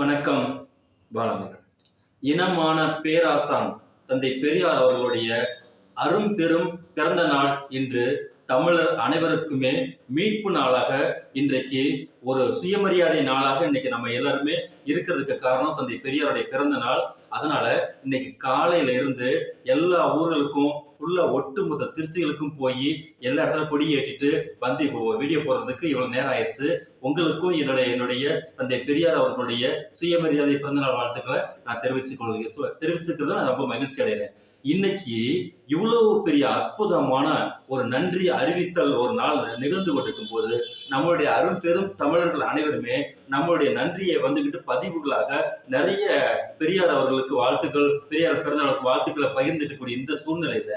வணக்கம். பாலமுருகன். இனமான பேராசான் தந்தை பெரியார் அவர்களுடைய அரும்பெரும் பிறந்த நாள் இன்று. தமிழர் அனைவருக்குமே மீட்பு நாளாக இன்றைக்கு ஒரு சுயமரியாதை நாளாக இன்னைக்கு நம்ம எல்லாருமே இருக்கிறதுக்கு காரணம் தந்தை பெரியாருடைய பிறந்த நாள். அதனால இன்னைக்கு காலையில இருந்து எல்லா ஊர்களுக்கும் ஃபுல்லா ஒட்டுமொத்த திருச்சிகளுக்கும் போய் எல்லா இடத்துல கொடி ஏற்றிட்டு வந்து வீடியோ போடுறதுக்கு இவ்வளவு நேரம் ஆயிடுச்சு. உங்களுக்கும் என்னுடைய தந்தை பெரியார் அவர்களுடைய சுயமரியாதை பிறந்தநாள் வாழ்த்துக்களை நான் தெரிவிச்சுக்கிறது நான் ரொம்ப மகிழ்ச்சி அடைகிறேன். இன்னைக்கு இவ்வளவு பெரிய அற்புதமான ஒரு நன்றி அறிவித்தல் ஒரு நாள் நிகழ்ந்து கொண்டிருக்கும் போது நம்மளுடைய அரும்பெரும் தமிழர்கள் அனைவருமே நம்மளுடைய நன்றியை வந்துகிட்டு பதிவுகளாக நிறைய பெரியார் அவர்களுக்கு வாழ்த்துக்கள், பெரியார் பிறந்தநாளுக்கு வாழ்த்துக்களை பகிர்ந்துட்டு கூடிய இந்த சூழ்நிலையில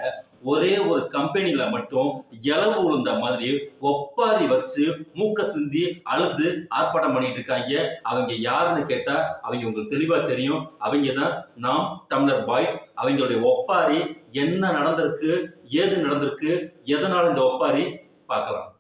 ஒரே ஒரு கம்பெனில மட்டும் இலவு உளுந்த மாதிரி ஒப்பாரி வச்சு மூக்க சிந்தி அழுது ஆர்ப்பாட்டம் பண்ணிட்டு இருக்காங்க. அவங்க யாருன்னு கேட்டா அவங்க உங்களுக்கு தெளிவா தெரியும். அவங்க தான் நாம் தமிழர் பாய்ஸ். அவங்களுடைய ஒப்பாரி என்ன நடந்திருக்கு, ஏது நடந்திருக்கு, எதனால இந்த ஒப்பாரி பார்க்கலாம்.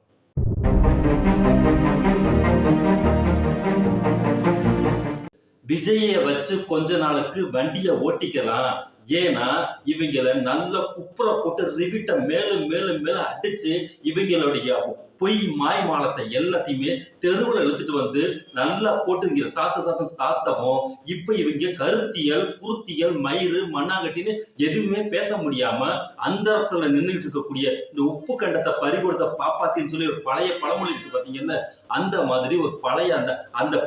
விஜயை வச்சு கொஞ்ச நாளுக்கு வண்டியை ஓட்டிக்கலாம். ஏன்னா இவங்களை நல்ல குப்புற போட்டு ரிவிட்ட மேலும் மேலும் மேலும் அடிச்சு இவங்களுடைய பொய் மாய்மாலத்தை எல்லாத்தையுமே தெருவில் இழுத்துட்டு வந்து நல்லா போட்டு இங்க சாத்தவும் இப்ப இவங்க கருத்தியல், குருத்தியல், மயிறு, மண்ணாங்கட்டின்னு எதுவுமே பேச முடியாம அந்த இடத்துல நின்றுட்டு இருக்கக்கூடிய இந்த உப்பு கண்டத்தை பறிகொடுத்த பாப்பாத்தின்னு சொல்லி ஒரு பழைய பழமொழி இருக்கு பாத்தீங்கல்ல, அந்த மாதிரி ஒரு பழைய அந்த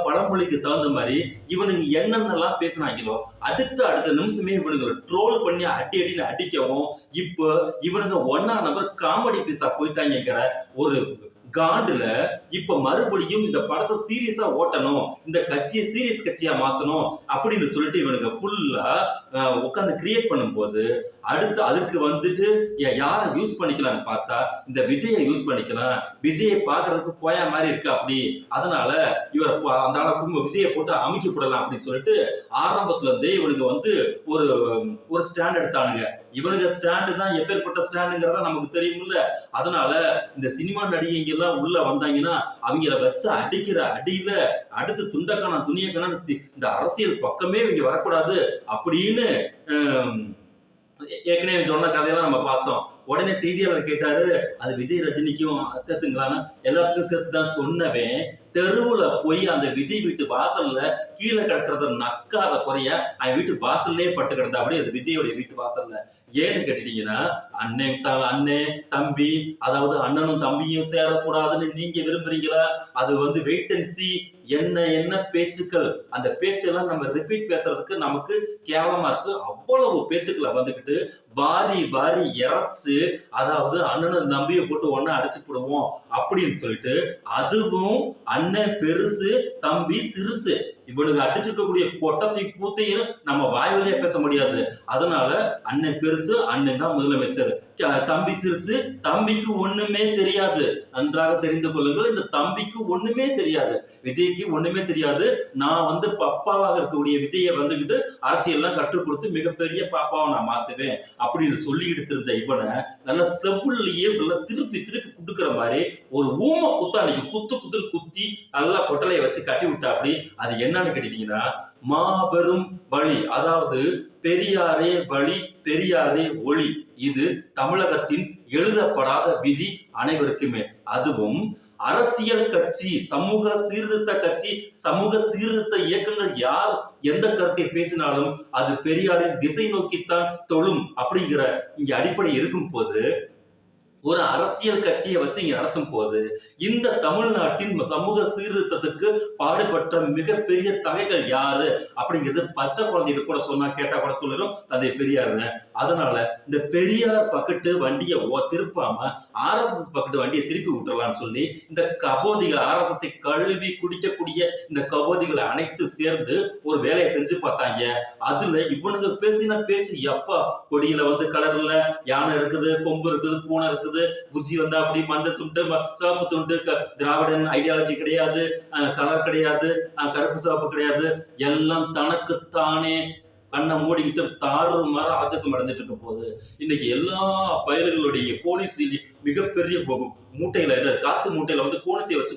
பழமொழிக்கு தகுந்த மாதிரி இவனுங்க என்னென்னலாம் பேசினாங்களோ அடுத்த நிமிஷமே இவனுங்களை ட்ரோல் பண்ணி அடின்னு அடிக்கவும் இப்போ இவனுங்க ஒன்னா நம்பர் காமெடி பீஸா போயிட்டாங்கிற ஒரு காண்டுல இப்ப மறுபடியும் இந்த படத்தை சீரியஸா ஓட்டணும், இந்த கட்சியை சீரியஸ் கட்சியா மாத்தணும் அப்படின்னு சொல்லிட்டு இவனுக்கு ஃபுல்லா உட்காந்து கிரியேட் பண்ணும் போது அடுத்து அதுக்கு வந்துட்டு யாரை யூஸ் பண்ணிக்கலாம்னு பார்த்தா இந்த விஜயை யூஸ் பண்ணிக்கலாம். விஜயை பாக்குறதுக்கு கோயா மாதிரி இருக்கு அப்படி, அதனால இவர் அந்த அளவுக்கு விஜயை போட்டு அமைக்க போடலாம் அப்படின்னு சொல்லிட்டு ஆரம்பத்துல இருந்தே இவனுக்கு வந்து ஒரு ஸ்டாண்ட் எடுத்தானுங்க. இவனுங்க ஸ்டாண்டு தான் எப்பேற்பட்ட ஸ்டாண்டுங்கிறத நமக்கு தெரியும்ல. அதனால இந்த சினிமா நடிகைங்க எல்லாம் உள்ள வந்தாங்கன்னா அவங்கள வச்சு அடிக்கிற அடியில அடுத்து துண்டக்கான துணியக்கான இந்த அரசியல் பக்கமே இவங்க வரக்கூடாது அப்படின்னு ஏற்கனவே சொன்ன கதையெல்லாம் நம்ம பார்த்தோம். உடனே செய்தியாளர் கேட்டாரு, அது விஜய் ரஜினிக்கும் சேர்த்துங்களான்னு. எல்லாத்துக்கும் சேர்த்துதான் சொன்னவன் தெருவுல போய் அந்த விஜய் வீட்டு வாசல்ல கீழே கிடக்கிறத நக்காத குறைய அவன் வீட்டு வாசல்லே படுத்து கிடந்தா அப்படியே அது விஜயோடைய வீட்டு வாசல்ல. ஏன்னு கேட்டுட்டீங்கன்னா அண்ணன் தம்பி, அதாவது அண்ணனும் தம்பியும் சேரக்கூடாதுன்னு நீங்க விரும்புறீங்களா? அது வந்து வெயிட் அண்ட் சி. என்ன பேச்சுக்கள், அந்த பேச்செல்லாம் நம்ம ரிப்பீட் பேசுறதுக்கு நமக்கு கேவலமா இருக்கு. அவ்வளவு பேச்சுக்களை வந்துகிட்டு வாரி இறைச்சு, அதாவது அண்ணனும் தம்பியை போட்டு ஒன்னா அடிச்சு போடுவோம் அப்படின்னு சொல்லிட்டு, அதுவும் அண்ணன் பெருசு தம்பி சிறுசு இவனுக்கு அடிச்சுக்கக்கூடிய கொட்டத்தை கூத்தையும் நம்ம வாய் வழியா பேச முடியாது. அதனால அண்ணன் பெருசு, அண்ணன் தான் முதலமைச்சர், தம்பி சிறுசு, தம்பிக்கு ஒண்ணுமே தெரியாது. நன்றாக தெரிந்து கொள்ளுங்கள், இந்த தம்பிக்கு ஒண்ணுமே தெரியாது, விஜய்க்கு ஒண்ணுமே தெரியாது. நான் வந்து பப்பாவாக இருக்கக்கூடிய விஜயை வந்துகிட்டு அரசியல்லாம் கற்றுக் கொடுத்து மிகப்பெரிய பாப்பாவை நான் மாத்துவேன் அப்படின்னு சொல்லிக்கிட்டு தெரிஞ்ச இவனை நல்லா செவ்வுள்ளையே நல்லா திருப்பி குடுக்கிற மாதிரி ஒரு ஊம குத்தானிக்கு குத்தி நல்லா கொட்டலையை வச்சு கட்டி விட்டா. அப்படி அது என்னன்னு கேட்டீங்கன்னா மாபெரும் வழி, அதாவது பெரியாரே வழி பெரியாரே ஒளி. இது தமிழகத்தின் எழுதப்படாத விதி அனைவருக்குமே. அதுவும் அரசியல் கட்சி, சமூக சீர்திருத்த கட்சி, சமூக சீர்திருத்த இயக்கங்கள் யார் எந்த கருத்தை பேசினாலும் அது பெரியாரின் திசை நோக்கித்தான் தொழும் அப்படிங்கிற இங்க அடிப்படை இருக்கும் போது ஒரு அரசியல் கட்சியை வச்சு இங்க நடத்தும் போது இந்த தமிழ்நாட்டின் சமூக சீர்திருத்தத்துக்கு பாடுபட்ட மிகப்பெரிய தகைகள் யாரு அப்படிங்கிறது பச்சை குழந்தைகிட்ட கூட சொன்னா கேட்டா கூட சொல்லிடும் தந்தை பெரியாருன்னு. அதனால இந்த பெரியார் பக்கெட்டு வண்டியை திருப்பாம RSS பக்கெட்டு வண்டியை திருப்பி விட்டுறலாம்னு சொல்லி இந்த கபோதிகள், RSS கழுவி குடிக்கக்கூடிய இந்த கபோதிகளை அனைத்து சேர்ந்து ஒரு வேலையை செஞ்சு பார்த்தாங்க. அதுல இவனுங்க பேசின பேச்சு எப்பா கொடியில வந்து கலர்ல யானை இருக்குது, கொம்பு இருக்குது, பூனை இருக்குது, புஜி வந்தா அப்படி மஞ்சள் துண்டு சிவப்பு துண்டு, திராவிடன் ஐடியாலஜி கிடையாது, கலர் கிடையாது, கருப்பு சிவப்பு கிடையாது, எல்லாம் தனக்குத்தானே கண்ணை மூடிக்கிட்டு தாறுமாற ஆகாசம் அடைஞ்சிட்டு இருக்கும் போது இன்னைக்கு எல்லா பயல்களுடைய கோலிஸ்ரீ மிகப்பெரிய மூட்டையில காத்து மூட்டையில வந்து கோலிசியை வச்சு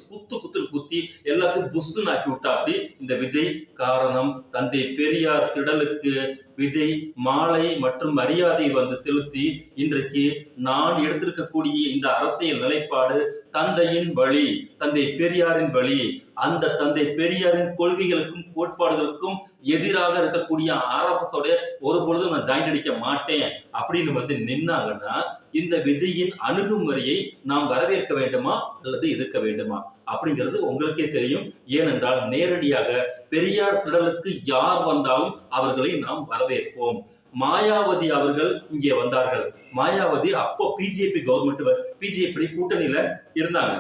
குத்தி எல்லாத்தையும் புஷ்ஷுன்னு ஆக்கி விட்டா அப்படி இந்த விஜய். காரணம், தந்தை பெரியார் திடலுக்கு விஜய் மாலை மற்றும் மரியாதை வந்து செலுத்தி இன்றைக்கு நான் எடுத்திருக்கக்கூடிய இந்த அரசியல் நிலைப்பாடு தந்தையின் வழி, தந்தை பெரியாரின் வழி, அந்த தந்தை பெரியாரின் கொள்கைகளுக்கும் கோட்பாடுகளுக்கும் எதிராக இருக்கக்கூடிய RSS உடைய ஒரு பொழுதும் நான் ஜாயின் அடிக்க மாட்டேன் அப்படின்னு வந்து நின்னாங்கன்னா இந்த விஜயின் அணுகுமுறையை நாம் வரவேற்க வேண்டுமா அல்லது எதிர்க்க வேண்டுமா அப்படிங்கிறது உங்களுக்கே தெரியும். ஏனென்றால் நேரடியாக பெரியார் திடலுக்கு யார் வந்தாலும் அவர்களை நாம் வரவேற்போம். மாயாவதி அவர்கள் இங்கே வந்தார்கள். மாயாவதி அப்போ பிஜேபி கவர்மெண்ட், பிஜேபி கூட்டணியில இருந்தாங்க.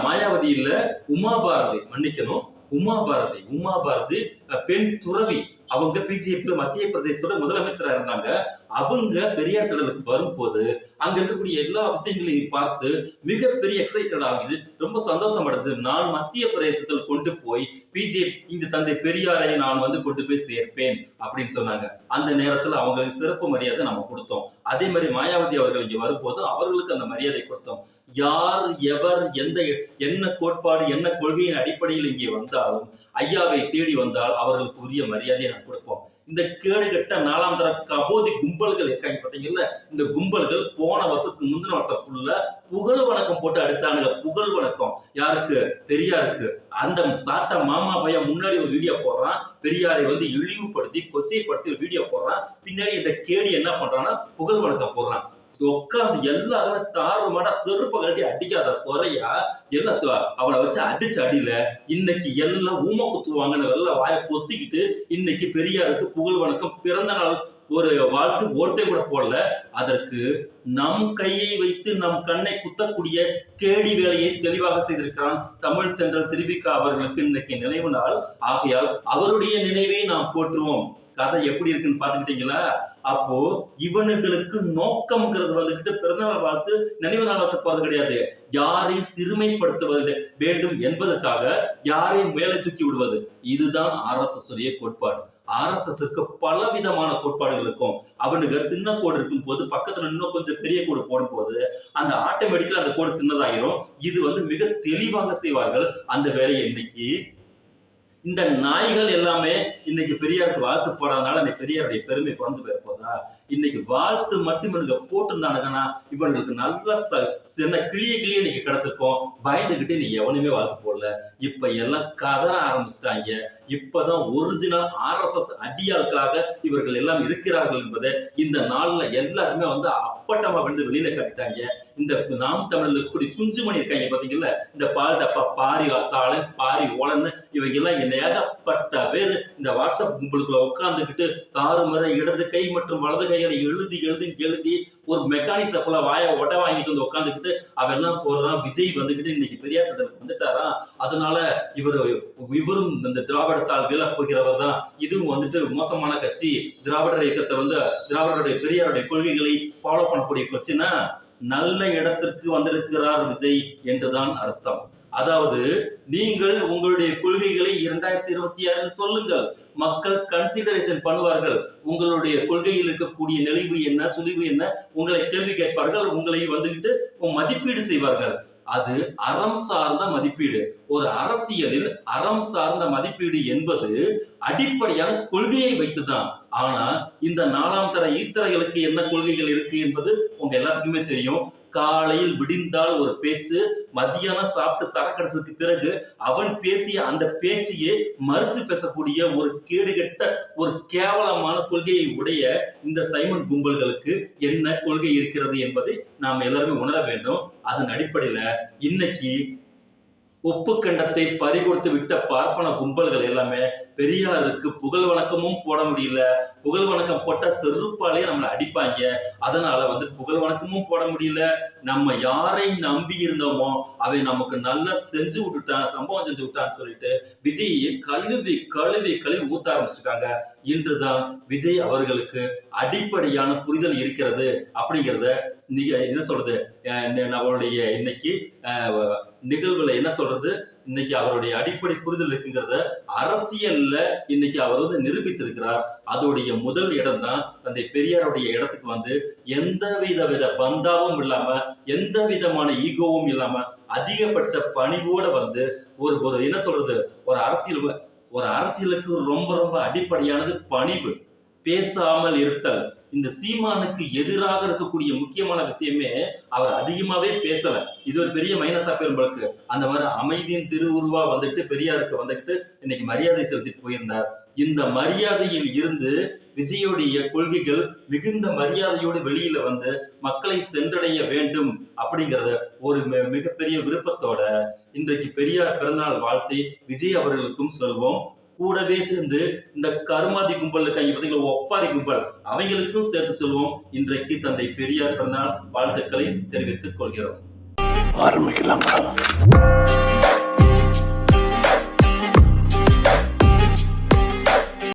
மாயாவதி இல்ல, உமா பாரதி, மன்னிக்கணும், உமா பாரதி பெண் துறவி. அவங்க பிஜேபி மத்திய பிரதேசத்தோட முதலமைச்சரா இருந்தாங்க. அவங்க பெரியார் திடலுக்கு வரும்போது அங்க இருக்கக்கூடிய எல்லா விஷயங்களையும் பார்த்து மிகப்பெரிய எக்ஸைட்டட் ஆகுது, ரொம்ப சந்தோஷம் அடைஞ்சு நான் மத்திய பிரதேசத்தில் கொண்டு போய் பிஜேபி இந்த தந்தை பெரியாரை நான் வந்து கொண்டு போய் சேர்ப்பேன் அப்படின்னு சொன்னாங்க. அந்த நேரத்துல அவங்களுக்கு சிறப்பு மரியாதை நம்ம கொடுத்தோம். அதே மாதிரி மாயாவதி அவர்கள் இங்க வரும்போது அவர்களுக்கு அந்த மரியாதை கொடுத்தோம். யார் எவர் என்ன கோட்பாடு என்ன கொள்கையின் அடிப்படையில் இங்கே வந்தாலும் ஐயாவை தேடி வந்தால் அவர்களுக்கு உரிய மரியாதையை நான் கொடுப்போம். இந்த கேடுகட்ட 4ஆம் தர கபோதி கும்பல்கள் இருக்காங்க பாத்தீங்கல்ல, இந்த கும்பல்கள் போன வருஷத்துக்கு முந்தின வருஷம் ஃபுல்லா புகழ் வணக்கம் போட்டு அடிச்சானுங்க. புகழ் வணக்கம் யாருக்கு? பெரியாருக்கு. அந்த சாட்டா மாமா பையன் முன்னாடி ஒரு வீடியோ போடுறான், பெரியாரை வந்து இழிவுபடுத்தி கொச்சைப்படுத்தி ஒரு வீடியோ போடுறான். பின்னாடி இந்த கேடி என்ன பண்றான்னா புகழ் வணக்கம் போடுறான். உட்காந்து எல்லாரும் தாறுமாடா செருப்ப கழட்டி அடிக்காத குறையா எல்லாத்தையும் அவளை வச்சு அடிச்சு அடியில இன்னைக்கு எல்லாம் ஊம குத்துவாங்கன்னு எல்லாம் வாயை பொத்திக்கிட்டு இன்னைக்கு பெரியாருக்கு புகழ் வணக்கம் பிறந்த நாள் ஒரு வாழ்த்து ஒருத்தே கூட போடல. அதற்கு நம் கையை வைத்து நம் கண்ணை குத்தக்கூடிய கேடி வேலையை தெளிவாக செய்திருக்கிறான் தமிழ் தென்றல் திருவிக்கா அவர்களுக்கு இன்னைக்கு நினைவு நாள். ஆகையால் அவருடைய நினைவை நாம் போற்றுவோம். கதை எப்படி இருக்குன்னு பாத்துக்கிட்டீங்களா? அப்போ இவனுங்களுக்கு நோக்கம்ங்கிறது வந்துகிட்டு பிறந்தநாள் வாழ்த்து நினைவு நாள் வாழ்த்து போறது கிடையாது. யாரையும் சிறுமைப்படுத்துவது வேண்டும் என்பதற்காக யாரையும் மேலே தூக்கி விடுவது. இதுதான் RSS உடைய கோட்பாடு. RSSக்கு பல விதமான கோட்பாடுகள் இருக்கும். அவனுக்கு சின்ன கோடு இருக்கும் போது பக்கத்துல இன்னும் கொஞ்சம் பெரிய கோடு போடும் போது அந்த ஆட்டோமேட்டிக்கலா அந்த கோடு சின்னதாகிரும். இது வந்து மிக தெளிவாக செய்வார்கள் அந்த வேலையை. இன்னைக்கு இந்த நாய்கள் எல்லாமே இன்னைக்கு பெரியாருக்கு வாழ்த்து போடாதனால இன்னைக்கு பெரியாருடைய பெருமை குறைஞ்சு போயிருப்போதா? இன்னைக்கு வாழ்த்து மட்டும் இவனுக்கு போட்டிருந்தானுங்கன்னா இவனுக்கு நல்ல சின்ன கிளிய இன்னைக்கு கிடைச்சிருக்கும். பயந்துகிட்டு நீ எவனுமே வாழ்த்து போடல. இப்ப எல்லாம் கதற ஆரம்பிச்சிட்டாங்க. இப்பதான் ஒரிஜினல் RSS அடியாட்களாக இவர்கள் எல்லாம் இருக்கிறார்கள் என்பதை இந்த நாள்ல எல்லாருமே வந்து அப்பட்டமா வந்து வெளியில காட்டிட்டாங்க. இந்த நாம் தமிழ்ல இருக்கக்கூடிய குஞ்சுமணி இருக்காங்க பாத்தீங்கல்ல, இந்த பால் டப்பா பாரி சாலை பாரி ஓலன்னு இவங்க எல்லாம் ஏகப்பட்ட பேர் இந்த வாட்ஸ்அப் கும்பலுக்குள்ள உட்கார்ந்துக்கிட்டு தாறுமுறை இடது கை மற்றும் வலது கைகளை எழுதி ஒரு மெக்கானிக்ஸ் போல வாயை ஒட்ட வாங்கிட்டு வந்து உட்காந்துக்கிட்டு அவெல்லாம் போறான். விஜய் வந்துகிட்டு இன்னைக்கு பெரியார் திடலுக்கு வந்துட்டாரா, அதனால இவரும் இந்த திராவிடத்தால் வீழ போகிறவர் தான், இதுவும் வந்துட்டு மோசமான கட்சி, திராவிடர் இயக்கத்தை வந்து திராவிடருடைய பெரியாருடைய கொள்கைகளை ஃபாலோ பண்ணக்கூடிய கட்சினா நல்ல இடத்திற்கு வந்திருக்கிறார் விஜய் என்றுதான் அர்த்தம். அதாவது நீங்கள் உங்களுடைய கொள்கைகளை 2026 சொல்லுங்கள், மக்கள் கன்சிடரேஷன் பண்ணுவார்கள். உங்களுடைய கொள்கையில் இருக்கக்கூடிய நெளிவு என்ன சுழிவு என்ன உங்களை கேள்வி கேட்பார்கள், உங்களை வந்துகிட்டு மதிப்பீடு செய்வார்கள். அது அறம் சார்ந்த மதிப்பீடு. ஒரு அரசியலில் அறம் சார்ந்த மதிப்பீடு என்பது அடிப்படையான கொள்கையை வைத்துதான். ஆனா இந்த 4ஆம் தர ஈத்தரைகளுக்கு என்ன கொள்கைகள் இருக்கு என்பது உங்க எல்லாத்துக்குமே தெரியும். காலையில் விடிந்தால் ஒரு பேச்சு, மத்தியானம் சாப்பிட்டு சரக்கடிச்சதுக்கு பிறகு அவன் பேசிய அந்த பேச்சையே மறுத்து பேசக்கூடிய ஒரு கேடுகட்ட ஒரு கேவலமான கொள்கையை உடைய இந்த சைமன் கும்பல்களுக்கு என்ன கொள்கை இருக்கிறது என்பதை நாம் எல்லாருமே உணர வேண்டும். அதன் அடிப்படையில இன்னைக்கு உப்பு கண்டத்தை பறிகொடுத்து விட்ட பார்ப்பன கும்பல்கள் எல்லாமே பெரியாருக்கு புகழ் வணக்கமும் போட முடியல. புகழ் வணக்கம் போட்டா செருப்பாலே நம்மளை அடிப்பாங்க. அதனால வந்து புகழ் வணக்கமும் போட முடியல. நம்ம யாரை நம்பி இருந்தோமோ அவை நமக்கு நல்லா செஞ்சு விட்டுட்டான், சம்பவம் செஞ்சு விட்டான்னு சொல்லிட்டு விஜயை கழுவி ஊத்த ஆரம்பிச்சிருக்காங்க. இன்றுதான் விஜய் அவர்களுக்கு அடிப்படையான புரிதல் இருக்கிறது அப்படிங்கிறத என்ன சொல்றது, நம்மளுடைய இன்னைக்கு நிகழ்வுல என்ன சொல்றது, இன்னைக்கு அவருடைய அடிப்படை புரிதல் இருக்குங்கிறத அரசியல்ல இன்னைக்கு அவர் நிரூபித்திருக்கிறார். அதோடைய முதல் இடம் தான் தந்தை பெரியாருடைய இடத்துக்கு எந்த வித பந்தாவும் இல்லாம, எந்த விதமான ஈகோவும் இல்லாம, அதிகபட்ச பணிவோட ஒரு என்ன சொல்றது, ஒரு அரசியலுக்கு ரொம்ப ரொம்ப அடிப்படையானது பணிவு, பேசாமல் இருத்தல். இந்த சீமானுக்கு எதிராக இருக்கக்கூடிய முக்கியமான விஷயமே அவர் அதிகமாவே பேசல. இது ஒரு பெரிய மைனஸா பெரும்பளுக்கு. அந்த மாதிரி அமைதியின் திருவுருவா பெரியாருக்கு இன்னைக்கு மரியாதை செலுத்திட்டு போயிருந்தார். இந்த மரியாதையில் இருந்து விஜயுடைய கொள்கைகள் மிகுந்த மரியாதையோடு வெளியில மக்களை சென்றடைய வேண்டும் அப்படிங்கறத ஒரு மிகப்பெரிய விருப்பத்தோட இன்றைக்கு பெரியார் பிறந்தநாள் வாழ்த்தை விஜய் அவர்களுக்கும் சொல்வோம். கூடவே சேர்ந்து இந்த கருமாதி கும்பல் இருக்காங்க பாத்தீங்களா, ஒப்பாரி கும்பல், அவங்களுக்கும் சேர்த்து சொல்வோம். இன்றைக்கு தந்தை பெரியார் பிறந்தநாள் வாழ்த்துக்களை தெரிவித்துக் கொள்கிறோம். ஆரம்பிக்கலாம்.